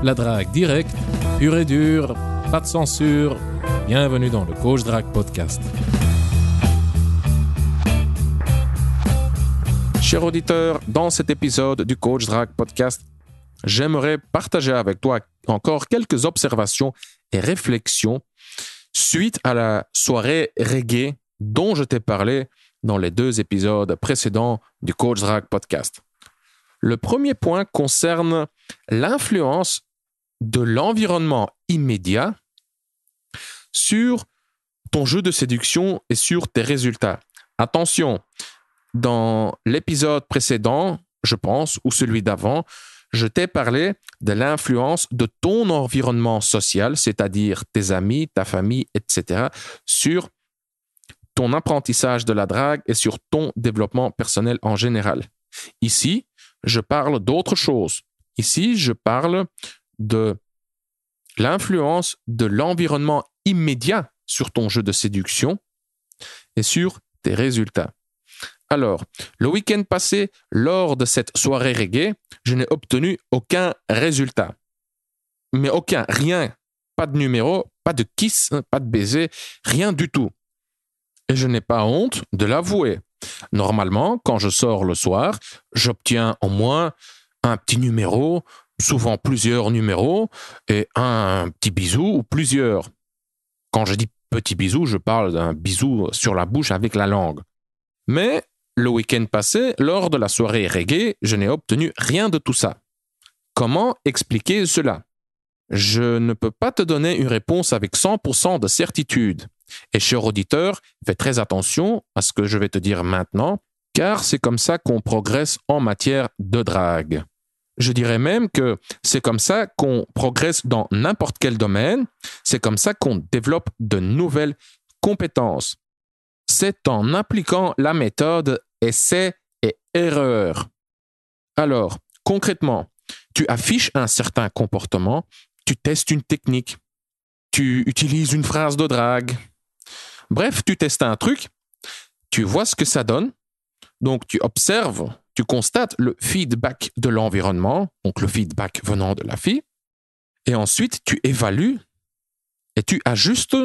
La drague directe, pure et dure, pas de censure. Bienvenue dans le Coach Drague Podcast. Cher auditeur, dans cet épisode du Coach Drague Podcast, j'aimerais partager avec toi encore quelques observations et réflexions suite à la soirée reggae dont je t'ai parlé dans les 2 épisodes précédents du Coach Drague Podcast. Le premier point concerne l'influence de l'environnement immédiat sur ton jeu de séduction et sur tes résultats. Attention, dans l'épisode précédent, je pense, ou celui d'avant, je t'ai parlé de l'influence de ton environnement social, c'est-à-dire tes amis, ta famille, etc., sur ton apprentissage de la drague et sur ton développement personnel en général. Ici, je parle d'autre chose. Ici, je parle de l'influence de l'environnement immédiat sur ton jeu de séduction et sur tes résultats. Alors, le week-end passé, lors de cette soirée reggae, je n'ai obtenu aucun résultat. Mais aucun, rien. Pas de numéro, pas de kiss, pas de baiser, rien du tout. Et je n'ai pas honte de l'avouer. Normalement, quand je sors le soir, j'obtiens au moins un petit numéro, souvent plusieurs numéros, et un petit bisou ou plusieurs. Quand je dis petit bisou, je parle d'un bisou sur la bouche avec la langue. Mais le week-end passé, lors de la soirée reggae, je n'ai obtenu rien de tout ça. Comment expliquer cela? Je ne peux pas te donner une réponse avec 100% de certitude. Et cher auditeur, fais très attention à ce que je vais te dire maintenant, car c'est comme ça qu'on progresse en matière de drague. Je dirais même que c'est comme ça qu'on progresse dans n'importe quel domaine, c'est comme ça qu'on développe de nouvelles compétences. C'est en appliquant la méthode essai et erreur. Alors, concrètement, tu affiches un certain comportement, tu testes une technique, tu utilises une phrase de drague. Bref, tu testes un truc, tu vois ce que ça donne, donc tu observes, tu constates le feedback de l'environnement, donc le feedback venant de la fille, et ensuite tu évalues et tu ajustes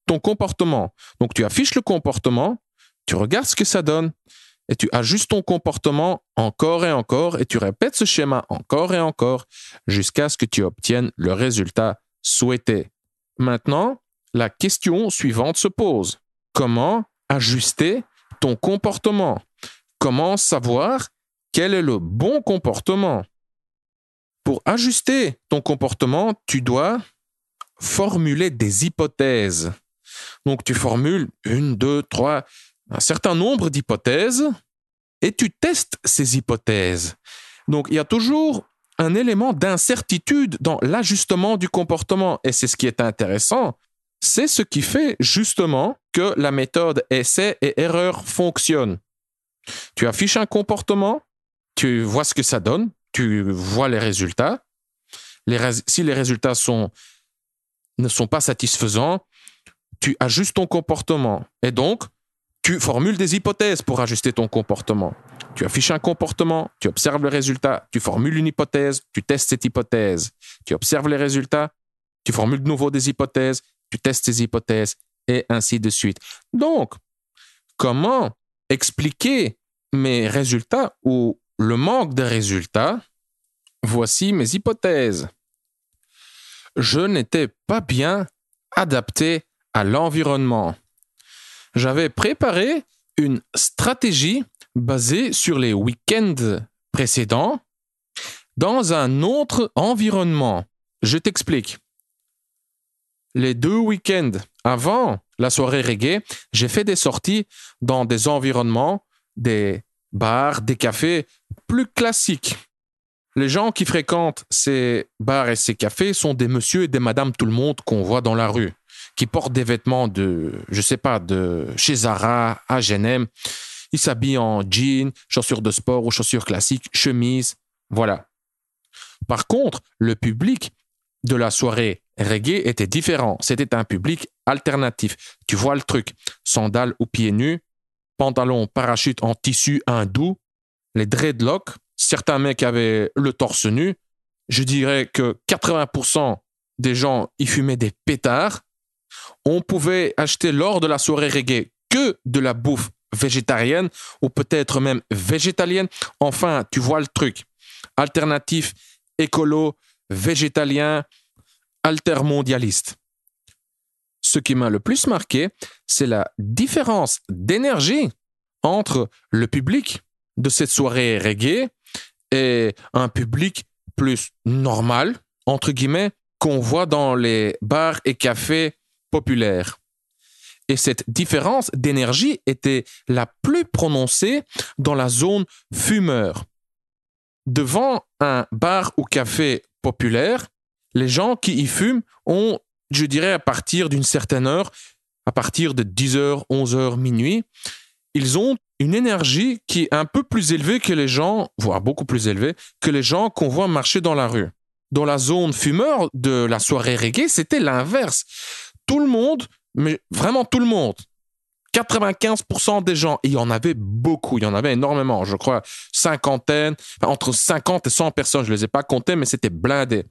ton comportement. Donc tu affiches le comportement, tu regardes ce que ça donne, et tu ajustes ton comportement encore et encore, et tu répètes ce schéma encore et encore, jusqu'à ce que tu obtiennes le résultat souhaité. Maintenant, la question suivante se pose. Comment ajuster ton comportement? Comment savoir quel est le bon comportement? Pour ajuster ton comportement, tu dois formuler des hypothèses. Donc, tu formules 1, 2, 3, un certain nombre d'hypothèses et tu testes ces hypothèses. Donc, il y a toujours un élément d'incertitude dans l'ajustement du comportement. Et c'est ce qui est intéressant. C'est ce qui fait justement que la méthode essai et erreur fonctionne. Tu affiches un comportement, tu vois ce que ça donne, tu vois les résultats. Si les résultats ne sont pas satisfaisants, tu ajustes ton comportement. Et donc, tu formules des hypothèses pour ajuster ton comportement. Tu affiches un comportement, tu observes le résultat, tu formules une hypothèse, tu testes cette hypothèse. Tu observes les résultats, tu formules de nouveau des hypothèses, tu testes ces hypothèses, et ainsi de suite. Donc, comment expliquer mes résultats ou le manque de résultats? Voici mes hypothèses. Je n'étais pas bien adapté à l'environnement. J'avais préparé une stratégie basée sur les week-ends précédents dans un autre environnement. Je t'explique. Les 2 week-ends avant la soirée reggae, j'ai fait des sorties dans des environnements, des bars, des cafés plus classiques. Les gens qui fréquentent ces bars et ces cafés sont des messieurs et des madames tout le monde qu'on voit dans la rue, qui portent des vêtements de chez Zara, H&M. Ils s'habillent en jeans, chaussures de sport ou chaussures classiques, chemises, voilà. Par contre, le public de la soirée reggae était différent. C'était un public alternatif. Tu vois le truc, sandales ou pieds nus, pantalon parachute en tissu hindou, les dreadlocks, certains mecs avaient le torse nu, je dirais que 80% des gens y fumaient des pétards. On pouvait acheter lors de la soirée reggae que de la bouffe végétarienne ou peut-être même végétalienne. Enfin, tu vois le truc. Alternatif, écolo, végétalien, altermondialiste. Ce qui m'a le plus marqué, c'est la différence d'énergie entre le public de cette soirée reggae et un public plus normal, entre guillemets, qu'on voit dans les bars et cafés populaires. Et cette différence d'énergie était la plus prononcée dans la zone fumeur. Devant un bar ou café populaire, les gens qui y fument ont, je dirais, à partir d'une certaine heure, à partir de 10h, 11h, minuit, ils ont une énergie qui est un peu plus élevée que les gens, voire beaucoup plus élevée, que les gens qu'on voit marcher dans la rue. Dans la zone fumeur de la soirée reggae, c'était l'inverse. Tout le monde, mais vraiment tout le monde, 95% des gens, et il y en avait beaucoup, il y en avait énormément, je crois, cinquantaine, entre 50 et 100 personnes, je ne les ai pas comptées, mais c'était blindé.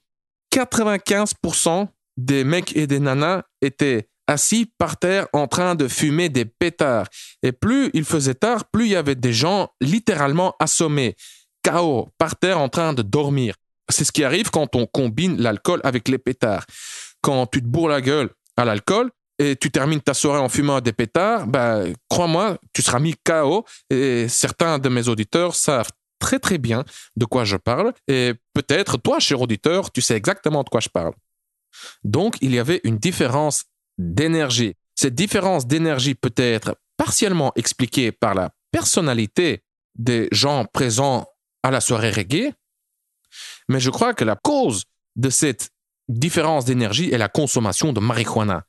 95% des mecs et des nanas étaient assis par terre en train de fumer des pétards. Et plus il faisait tard, plus il y avait des gens littéralement assommés, KO, par terre en train de dormir. C'est ce qui arrive quand on combine l'alcool avec les pétards. Quand tu te bourres la gueule à l'alcool et tu termines ta soirée en fumant des pétards, crois-moi, tu seras mis KO et certains de mes auditeurs savent très très bien de quoi je parle et peut-être toi, cher auditeur, tu sais exactement de quoi je parle. Donc, il y avait une différence d'énergie. Cette différence d'énergie peut être partiellement expliquée par la personnalité des gens présents à la soirée reggae, mais je crois que la cause de cette différence d'énergie est la consommation de marijuana.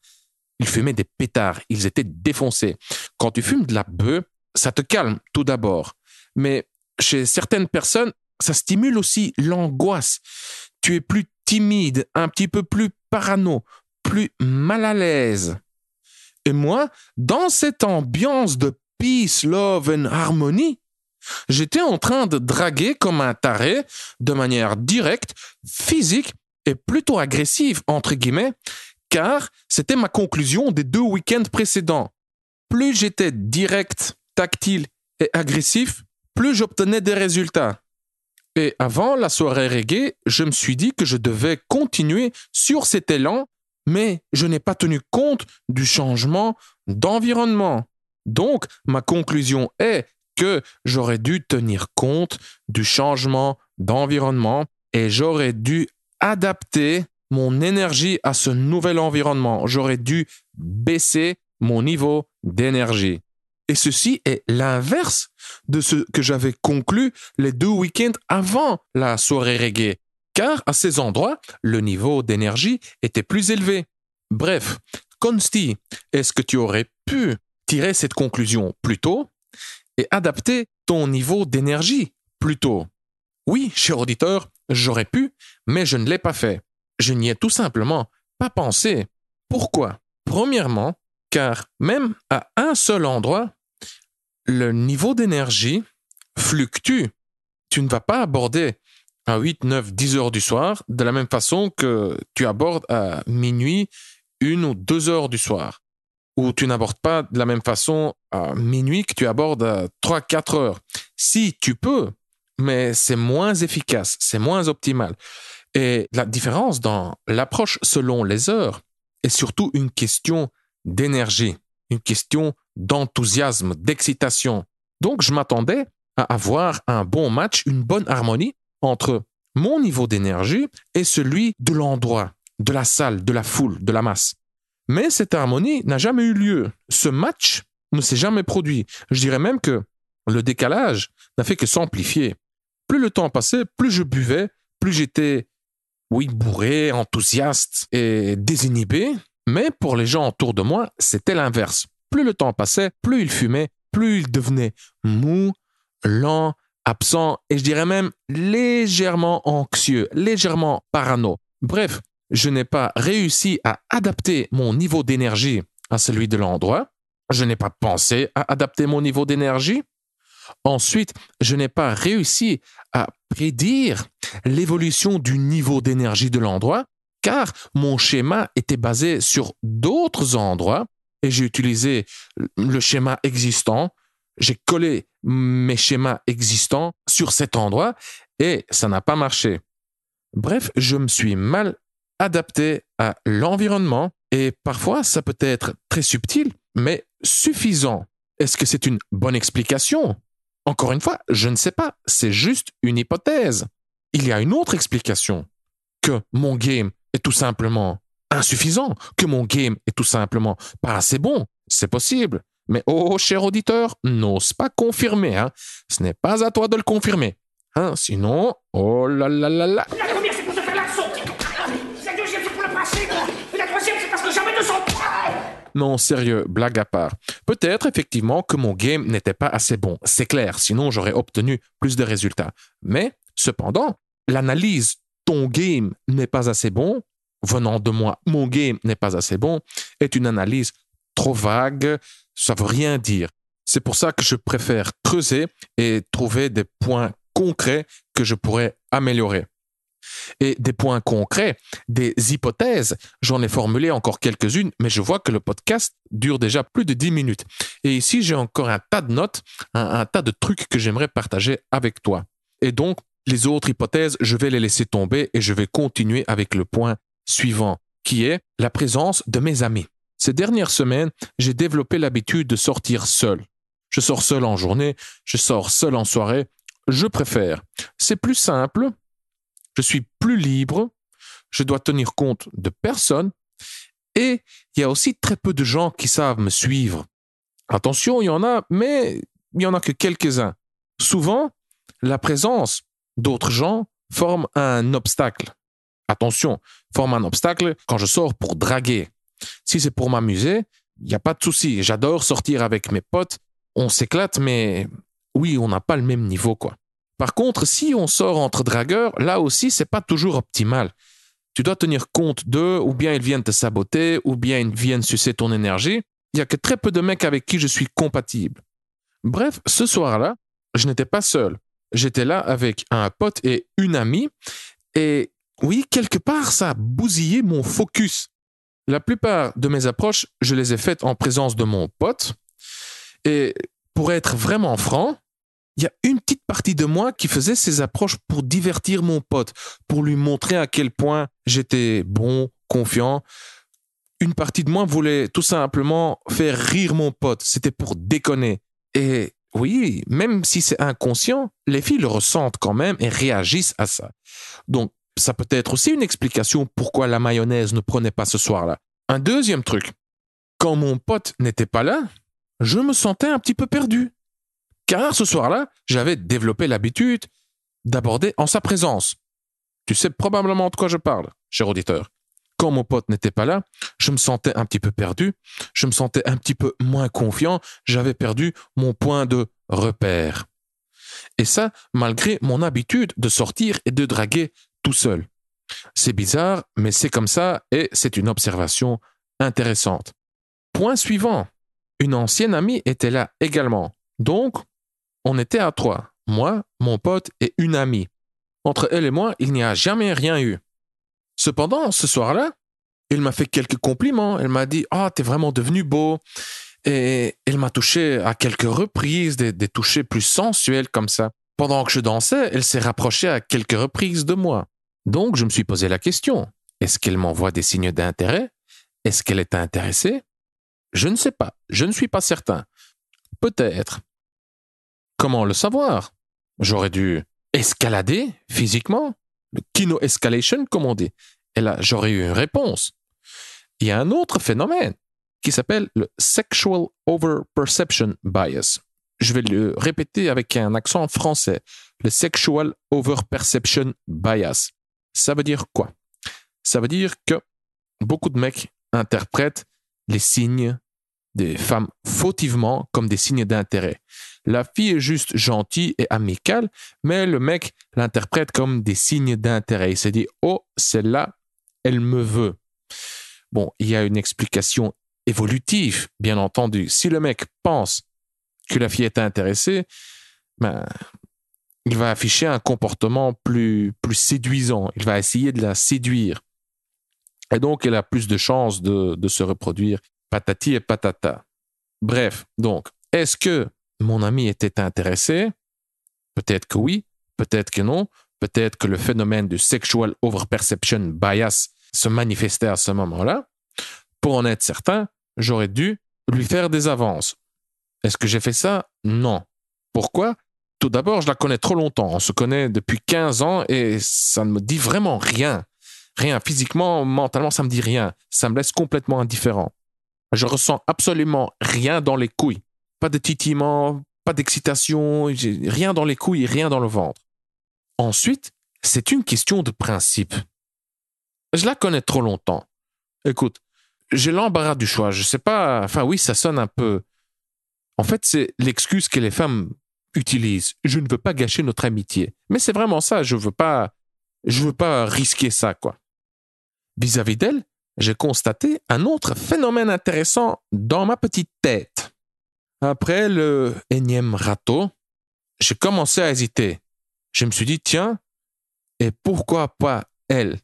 Ils fumaient des pétards, ils étaient défoncés. Quand tu fumes de la bœuf, ça te calme tout d'abord. Mais chez certaines personnes, ça stimule aussi l'angoisse. Tu es plus timide, un petit peu plus parano, plus mal à l'aise. Et moi, dans cette ambiance de peace, love and harmony, j'étais en train de draguer comme un taré, de manière directe, physique et plutôt agressive, entre guillemets, car c'était ma conclusion des 2 week-ends précédents. Plus j'étais direct, tactile et agressif, plus j'obtenais des résultats. Et avant la soirée reggae, je me suis dit que je devais continuer sur cet élan, mais je n'ai pas tenu compte du changement d'environnement. Donc, ma conclusion est que j'aurais dû tenir compte du changement d'environnement et j'aurais dû adapter mon énergie à ce nouvel environnement. J'aurais dû baisser mon niveau d'énergie. Et ceci est l'inverse de ce que j'avais conclu les 2 week-ends avant la soirée reggae, car à ces endroits, le niveau d'énergie était plus élevé. Bref, Consti, est-ce que tu aurais pu tirer cette conclusion plus tôt et adapter ton niveau d'énergie plus tôt? Oui, cher auditeur, j'aurais pu, mais je ne l'ai pas fait. Je n'y ai tout simplement pas pensé. Pourquoi? Premièrement, car même à un seul endroit, le niveau d'énergie fluctue. Tu ne vas pas aborder à 8, 9, 10 heures du soir de la même façon que tu abordes à minuit, 1 ou 2 heures du soir. Ou tu n'abordes pas de la même façon à minuit que tu abordes à 3, 4 heures. Si tu peux, mais c'est moins efficace, c'est moins optimal. Et la différence dans l'approche selon les heures est surtout une question d'énergie, une question d'enthousiasme, d'excitation. Donc, je m'attendais à avoir un bon match, une bonne harmonie entre mon niveau d'énergie et celui de l'endroit, de la salle, de la foule, de la masse. Mais cette harmonie n'a jamais eu lieu. Ce match ne s'est jamais produit. Je dirais même que le décalage n'a fait que s'amplifier. Plus le temps passait, plus je buvais, plus j'étais, oui, bourré, enthousiaste et désinhibé. Mais pour les gens autour de moi, c'était l'inverse. Plus le temps passait, plus ils fumaient, plus ils devenaient mous, lents, absents et je dirais même légèrement anxieux, légèrement parano. Bref, je n'ai pas réussi à adapter mon niveau d'énergie à celui de l'endroit. Je n'ai pas pensé à adapter mon niveau d'énergie. Ensuite, je n'ai pas réussi à prédire l'évolution du niveau d'énergie de l'endroit, car mon schéma était basé sur d'autres endroits et j'ai utilisé le schéma existant, j'ai collé mes schémas existants sur cet endroit et ça n'a pas marché. Bref, je me suis mal adapté à l'environnement et parfois ça peut être très subtil, mais suffisant. Est-ce que c'est une bonne explication? Encore une fois, je ne sais pas, c'est juste une hypothèse. Il y a une autre explication, que mon game est tout simplement insuffisant, que mon game est tout simplement pas assez bon. C'est possible. Mais oh, cher auditeur, n'ose pas confirmer. Hein. Ce n'est pas à toi de le confirmer. Hein, sinon, oh là là là là. La première, c'est pour te faire la leçon. La deuxième, c'est pour le principe. Et la troisième, c'est parce que jamais de son... Non, sérieux, blague à part. Peut-être effectivement que mon game n'était pas assez bon. C'est clair, sinon j'aurais obtenu plus de résultats. Mais, cependant, l'analyse « ton game n'est pas assez bon », venant de moi « mon game n'est pas assez bon », est une analyse trop vague, ça veut rien dire. C'est pour ça que je préfère creuser et trouver des points concrets que je pourrais améliorer. Et des points concrets, des hypothèses, j'en ai formulé encore quelques-unes, mais je vois que le podcast dure déjà plus de 10 minutes. Et ici, j'ai encore un tas de notes, un tas de trucs que j'aimerais partager avec toi. Et donc, les autres hypothèses, je vais les laisser tomber et je vais continuer avec le point suivant, qui est la présence de mes amis. Ces dernières semaines, j'ai développé l'habitude de sortir seul. Je sors seul en journée, je sors seul en soirée. Je préfère. C'est plus simple. Je suis plus libre, je dois tenir compte de personne et il y a aussi très peu de gens qui savent me suivre. Attention, il y en a, mais il n'y en a que quelques-uns. Souvent, la présence d'autres gens forme un obstacle. Attention, forme un obstacle quand je sors pour draguer. Si c'est pour m'amuser, il n'y a pas de souci. J'adore sortir avec mes potes, on s'éclate, mais oui, on n'a pas le même niveau, quoi. Par contre, si on sort entre dragueurs, là aussi, c'est pas toujours optimal. Tu dois tenir compte d'eux, ou bien ils viennent te saboter, ou bien ils viennent sucer ton énergie. Il y a que très peu de mecs avec qui je suis compatible. Bref, ce soir-là, je n'étais pas seul. J'étais là avec un pote et une amie, et oui, quelque part, ça a bousillé mon focus. La plupart de mes approches, je les ai faites en présence de mon pote, et pour être vraiment franc, il y a une petite partie de moi qui faisait ces approches pour divertir mon pote, pour lui montrer à quel point j'étais bon, confiant. Une partie de moi voulait tout simplement faire rire mon pote. C'était pour déconner. Et oui, même si c'est inconscient, les filles le ressentent quand même et réagissent à ça. Donc, ça peut être aussi une explication pourquoi la mayonnaise ne prenait pas ce soir-là. Un deuxième truc. Quand mon pote n'était pas là, je me sentais un petit peu perdu. Car ce soir-là, j'avais développé l'habitude d'aborder en sa présence. Tu sais probablement de quoi je parle, cher auditeur. Quand mon pote n'était pas là, je me sentais un petit peu perdu, je me sentais un petit peu moins confiant, j'avais perdu mon point de repère. Et ça, malgré mon habitude de sortir et de draguer tout seul. C'est bizarre, mais c'est comme ça et c'est une observation intéressante. Point suivant. Une ancienne amie était là également. Donc, on était à 3, moi, mon pote et une amie. Entre elle et moi, il n'y a jamais rien eu. Cependant, ce soir-là, elle m'a fait quelques compliments. Elle m'a dit « Ah, t'es vraiment devenu beau ». Et elle m'a touché à quelques reprises, des touchés plus sensuels comme ça. Pendant que je dansais, elle s'est rapprochée à quelques reprises de moi. Donc, je me suis posé la question. Est-ce qu'elle m'envoie des signes d'intérêt? Est-ce qu'elle est intéressée? Je ne sais pas. Je ne suis pas certain. Peut-être. Comment le savoir? J'aurais dû escalader physiquement, le kino-escalation, comme on dit. Et là, j'aurais eu une réponse. Il y a un autre phénomène qui s'appelle le sexual overperception bias. Je vais le répéter avec un accent français. Le sexual overperception bias. Ça veut dire quoi? Ça veut dire que beaucoup de mecs interprètent les signes des femmes fautivement comme des signes d'intérêt. La fille est juste gentille et amicale, mais le mec l'interprète comme des signes d'intérêt. Il se dit « Oh, celle-là, elle me veut ». Bon, il y a une explication évolutive, bien entendu. Si le mec pense que la fille est intéressée, ben, il va afficher un comportement plus séduisant. Il va essayer de la séduire. Et donc, elle a plus de chances de se reproduire. Patati et patata. Bref, donc, est-ce que mon ami était intéressé? Peut-être que oui, peut-être que non. Peut-être que le phénomène du sexual overperception bias se manifestait à ce moment-là. Pour en être certain, j'aurais dû lui faire des avances. Est-ce que j'ai fait ça? Non. Pourquoi? Tout d'abord, je la connais trop longtemps. On se connaît depuis 15 ans et ça ne me dit vraiment rien. Rien. Physiquement, mentalement, ça me dit rien. Ça me laisse complètement indifférent. Je ressens absolument rien dans les couilles. Pas de titillement, pas d'excitation, rien dans les couilles, rien dans le ventre. Ensuite, c'est une question de principe. Je la connais trop longtemps. Écoute, j'ai l'embarras du choix. Je sais pas, enfin oui, ça sonne un peu. En fait, c'est l'excuse que les femmes utilisent. Je ne veux pas gâcher notre amitié. Mais c'est vraiment ça, je veux pas risquer ça, quoi. Vis-à-vis d'elle, j'ai constaté un autre phénomène intéressant dans ma petite tête. Après le énième râteau, j'ai commencé à hésiter. Je me suis dit, tiens, et pourquoi pas elle?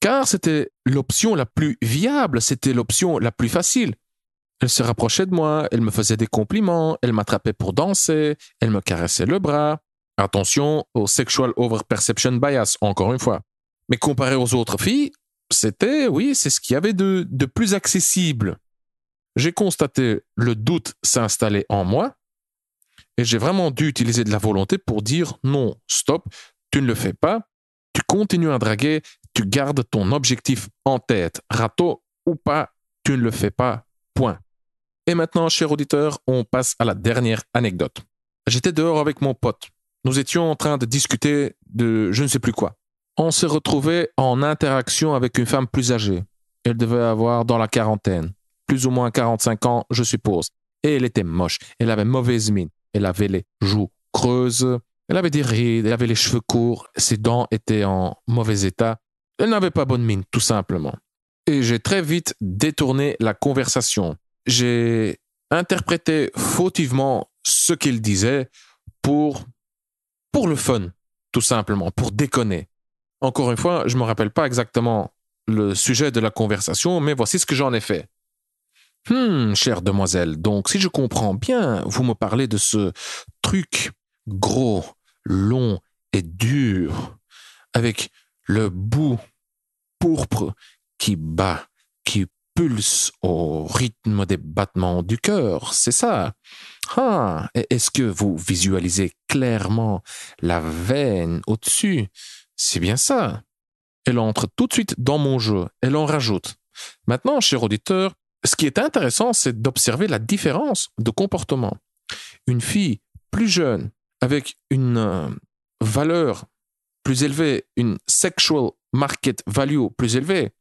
Car c'était l'option la plus viable, c'était l'option la plus facile. Elle se rapprochait de moi, elle me faisait des compliments, elle m'attrapait pour danser, elle me caressait le bras. Attention au sexual overperception bias, encore une fois. Mais comparé aux autres filles, c'est ce qu'il y avait de plus accessible. J'ai constaté le doute s'installer en moi et j'ai vraiment dû utiliser de la volonté pour dire non, stop, tu ne le fais pas, tu continues à draguer, tu gardes ton objectif en tête, râteau ou pas, tu ne le fais pas, point. Et maintenant, cher auditeur, on passe à la dernière anecdote. J'étais dehors avec mon pote. Nous étions en train de discuter de je ne sais plus quoi. On s'est retrouvé en interaction avec une femme plus âgée. Elle devait avoir dans la quarantaine, plus ou moins 45 ans, je suppose. Et elle était moche, elle avait mauvaise mine, elle avait les joues creuses, elle avait des rides, elle avait les cheveux courts, ses dents étaient en mauvais état. Elle n'avait pas bonne mine, tout simplement. Et j'ai très vite détourné la conversation. J'ai interprété fautivement ce qu'il disait pour le fun, tout simplement, pour déconner. Encore une fois, je ne me rappelle pas exactement le sujet de la conversation, mais voici ce que j'en ai fait. Chère demoiselle, donc si je comprends bien, vous me parlez de ce truc gros, long et dur, avec le bout pourpre qui bat, qui pulse au rythme des battements du cœur, c'est ça? Est-ce que vous visualisez clairement la veine au-dessus? C'est bien ça. Elle entre tout de suite dans mon jeu, elle en rajoute. Maintenant, cher auditeur, ce qui est intéressant, c'est d'observer la différence de comportement. Une fille plus jeune, avec une valeur plus élevée, une sexual market value plus élevée,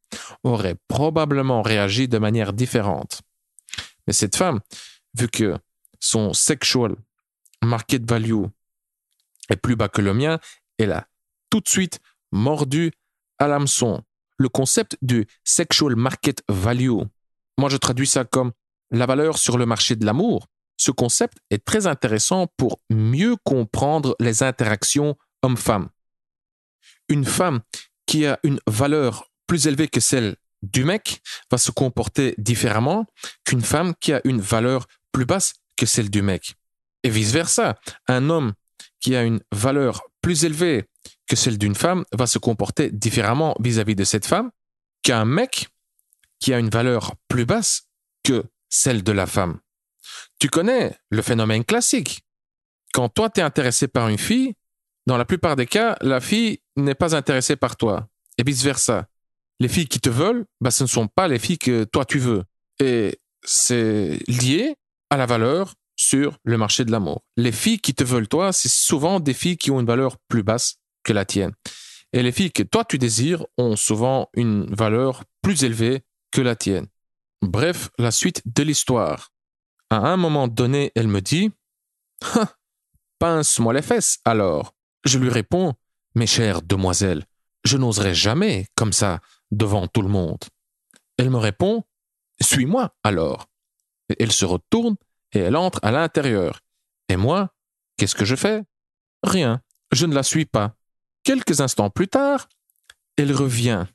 aurait probablement réagi de manière différente. Mais cette femme, vu que son sexual market value est plus bas que le mien, elle a tout de suite mordu à l'hameçon. Le concept du sexual market value, moi je traduis ça comme la valeur sur le marché de l'amour. Ce concept est très intéressant pour mieux comprendre les interactions hommes-femmes. Une femme qui a une valeur plus élevée que celle du mec va se comporter différemment qu'une femme qui a une valeur plus basse que celle du mec. Et vice-versa, un homme qui a une valeur plus élevée que celle d'une femme va se comporter différemment vis-à-vis de cette femme qu'un mec qui a une valeur plus basse que celle de la femme. Tu connais le phénomène classique. Quand toi, tu es intéressé par une fille, dans la plupart des cas, la fille n'est pas intéressée par toi. Et vice-versa. Les filles qui te veulent, ce ne sont pas les filles que toi tu veux. Et c'est lié à la valeur sur le marché de l'amour. Les filles qui te veulent toi, c'est souvent des filles qui ont une valeur plus basse que la tienne. Et les filles que toi tu désires ont souvent une valeur plus élevée que la tienne. Bref, la suite de l'histoire. À un moment donné, elle me dit « Pince-moi les fesses alors ». Je lui réponds « Mes chères demoiselles, je n'oserais jamais comme ça devant tout le monde ». Elle me répond « Suis-moi alors ». Elle se retourne et elle entre à l'intérieur. Et moi, qu'est-ce que je fais? Rien. je ne la suis pas. Quelques instants plus tard, elle revient.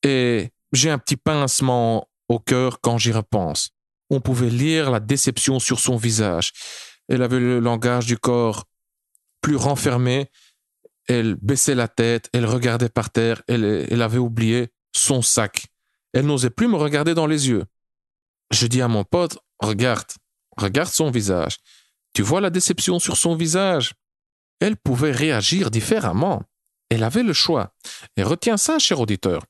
Et j'ai un petit pincement au cœur quand j'y repense. On pouvait lire la déception sur son visage. Elle avait le langage du corps plus renfermé. Elle baissait la tête, elle regardait par terre, elle avait oublié son sac. Elle n'osait plus me regarder dans les yeux. Je dis à mon pote, regarde son visage. Tu vois la déception sur son visage? Elle pouvait réagir différemment. Elle avait le choix. Et retiens ça, cher auditeur.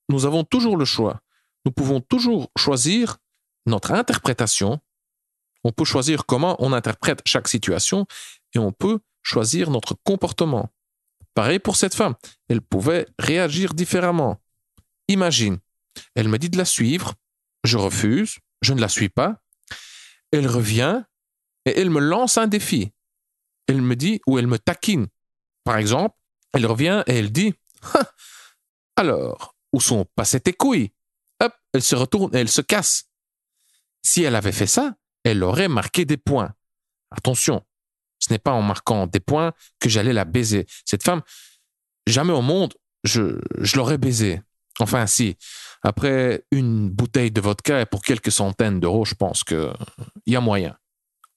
Nous avons toujours le choix. Nous pouvons toujours choisir notre interprétation. On peut choisir comment on interprète chaque situation et on peut choisir notre comportement. Pareil pour cette femme. Elle pouvait réagir différemment. Imagine, elle me dit de la suivre. Je refuse. Je ne la suis pas. Elle revient et elle me lance un défi. Elle me dit ou elle me taquine. Par exemple, elle revient et elle dit « Alors, où sont passées tes couilles ?» Hop, elle se retourne et elle se casse. Si elle avait fait ça, elle aurait marqué des points. Attention, ce n'est pas en marquant des points que j'allais la baiser. Cette femme, jamais au monde, je l'aurais baisée. Enfin, si. Après une bouteille de vodka et pour quelques centaines d'euros, je pense qu'il y a moyen.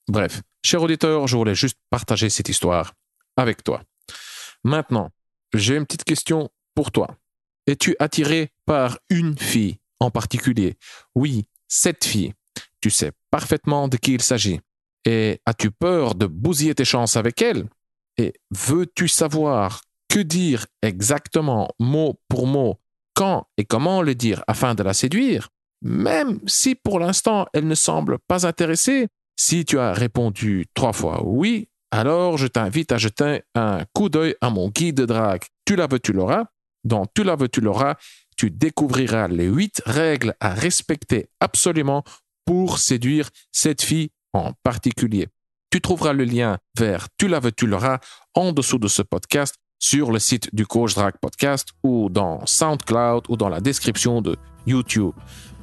Bref, cher auditeur, je voulais juste partager cette histoire avec toi. Maintenant, j'ai une petite question pour toi. Es-tu attiré par une fille en particulier? Oui, cette fille. Tu sais parfaitement de qui il s'agit. Et as-tu peur de bousiller tes chances avec elle? Et veux-tu savoir que dire exactement, mot pour mot, quand et comment le dire afin de la séduire? Même si pour l'instant elle ne semble pas intéressée, si tu as répondu 3 fois oui, alors je t'invite à jeter un coup d'œil à mon guide de drague. Tu la veux, tu l'auras. Dans Tu la veux, tu l'auras, tu découvriras les 8 règles à respecter absolument pour séduire cette fille en particulier. Tu trouveras le lien vers Tu la veux, tu l'auras en dessous de ce podcast sur le site du Coach Drague Podcast ou dans SoundCloud ou dans la description de YouTube.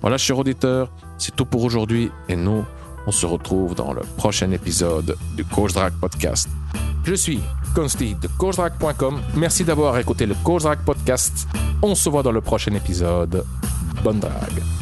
Voilà, chers auditeurs, c'est tout pour aujourd'hui et nous, on se retrouve dans le prochain épisode du Coach Drague Podcast. Je suis Consti de CoachDrague.com. Merci d'avoir écouté le Coach Drague Podcast. On se voit dans le prochain épisode. Bonne drague.